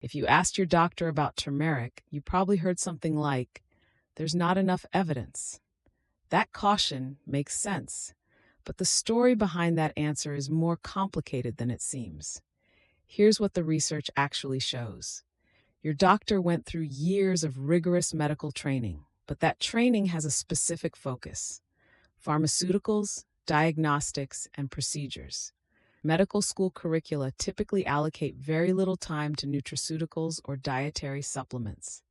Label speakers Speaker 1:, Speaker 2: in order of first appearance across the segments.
Speaker 1: If you asked your doctor about turmeric, you probably heard something like, "There's not enough evidence." That caution makes sense, but the story behind that answer is more complicated than it seems. Here's what the research actually shows. Your doctor went through years of rigorous medical training, but that training has a specific focus: pharmaceuticals, diagnostics, and procedures. Medical school curricula typically allocate very little time to nutraceuticals or dietary supplements.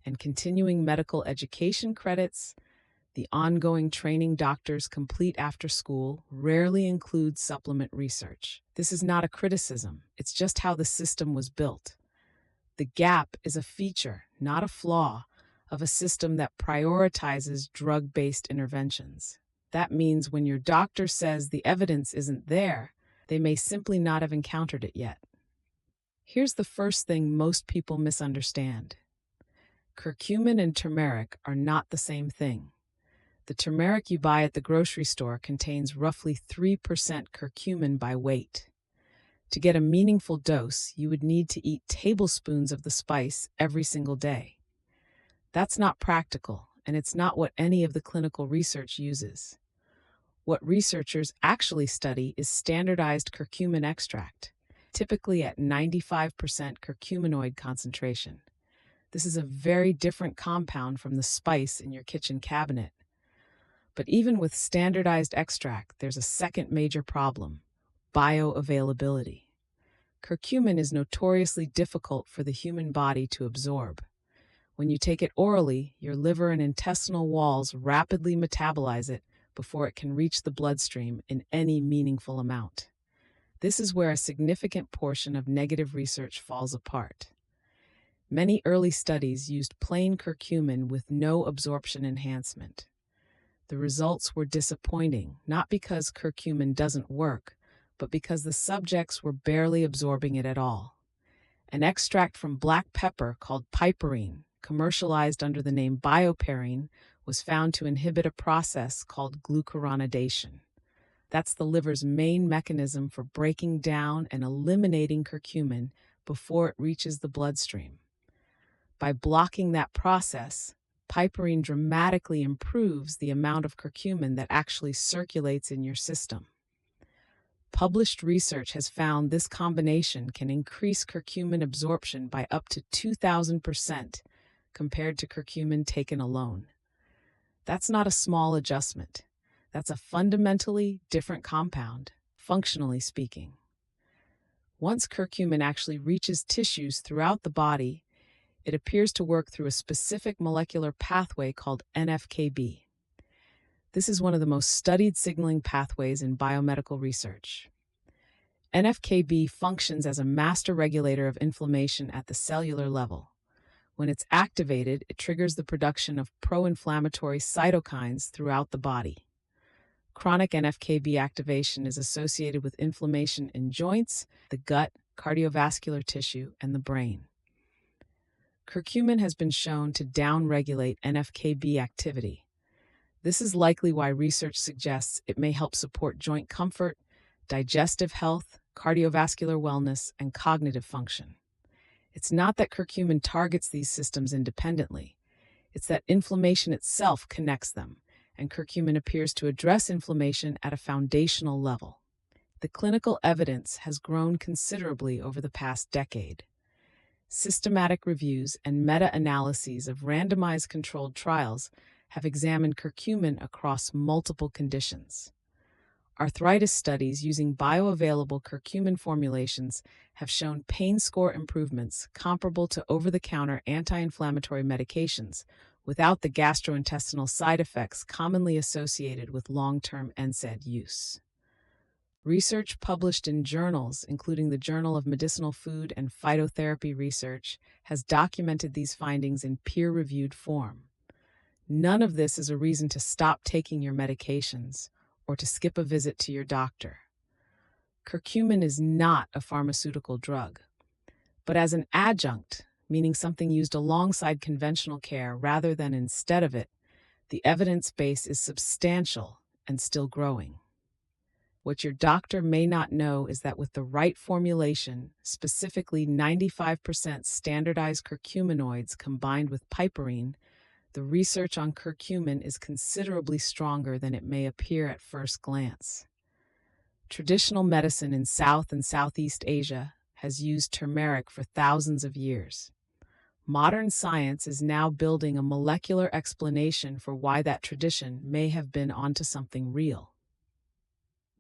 Speaker 1: And continuing medical education credits, the ongoing training doctors complete after school, rarely includes supplement research. This is not a criticism, it's just how the system was built. The gap is a feature, not a flaw, of a system that prioritizes drug-based interventions. That means when your doctor says the evidence isn't there, they may simply not have encountered it yet. Here's the first thing most people misunderstand. Curcumin and turmeric are not the same thing. The turmeric you buy at the grocery store contains roughly 3% curcumin by weight. To get a meaningful dose, you would need to eat tablespoons of the spice every single day. That's not practical, and it's not what any of the clinical research uses. What researchers actually study is standardized curcumin extract, typically at 95% curcuminoid concentration. This is a very different compound from the spice in your kitchen cabinet. But even with standardized extract, there's a second major problem: bioavailability. Curcumin is notoriously difficult for the human body to absorb. When you take it orally, your liver and intestinal walls rapidly metabolize it before it can reach the bloodstream in any meaningful amount. This is where a significant portion of negative research falls apart. Many early studies used plain curcumin with no absorption enhancement. The results were disappointing, not because curcumin doesn't work, but because the subjects were barely absorbing it at all. An extract from black pepper called piperine, commercialized under the name BioPerine, was found to inhibit a process called glucuronidation. That's the liver's main mechanism for breaking down and eliminating curcumin before it reaches the bloodstream. By blocking that process, piperine dramatically improves the amount of curcumin that actually circulates in your system. Published research has found this combination can increase curcumin absorption by up to 2,000% compared to curcumin taken alone. That's not a small adjustment. That's a fundamentally different compound, functionally speaking. Once curcumin actually reaches tissues throughout the body, it appears to work through a specific molecular pathway called NF-κB. This is one of the most studied signaling pathways in biomedical research. NF-κB functions as a master regulator of inflammation at the cellular level. When it's activated, it triggers the production of pro-inflammatory cytokines throughout the body. Chronic NF-κB activation is associated with inflammation in joints, the gut, cardiovascular tissue, and the brain. Curcumin has been shown to downregulate NF-κB activity. This is likely why research suggests it may help support joint comfort, digestive health, cardiovascular wellness, and cognitive function. It's not that curcumin targets these systems independently. It's that inflammation itself connects them, and curcumin appears to address inflammation at a foundational level. The clinical evidence has grown considerably over the past decade. Systematic reviews and meta-analyses of randomized controlled trials have examined curcumin across multiple conditions. Arthritis studies using bioavailable curcumin formulations have shown pain score improvements comparable to over-the-counter anti-inflammatory medications without the gastrointestinal side effects commonly associated with long-term NSAID use. Research published in journals, including the Journal of Medicinal Food and Phytotherapy Research, has documented these findings in peer-reviewed form. None of this is a reason to stop taking your medications or to skip a visit to your doctor. Curcumin is not a pharmaceutical drug, but as an adjunct, meaning something used alongside conventional care rather than instead of it, the evidence base is substantial and still growing. What your doctor may not know is that with the right formulation, specifically 95% standardized curcuminoids combined with piperine, the research on curcumin is considerably stronger than it may appear at first glance. Traditional medicine in South and Southeast Asia has used turmeric for thousands of years. Modern science is now building a molecular explanation for why that tradition may have been onto something real.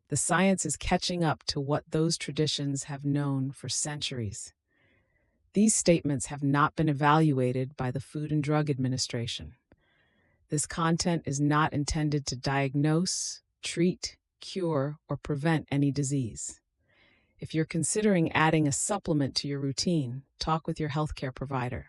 Speaker 1: The science is catching up to what those traditions have known for centuries. These statements have not been evaluated by the Food and Drug Administration. This content is not intended to diagnose, treat, cure, or prevent any disease. If you're considering adding a supplement to your routine, talk with your healthcare provider.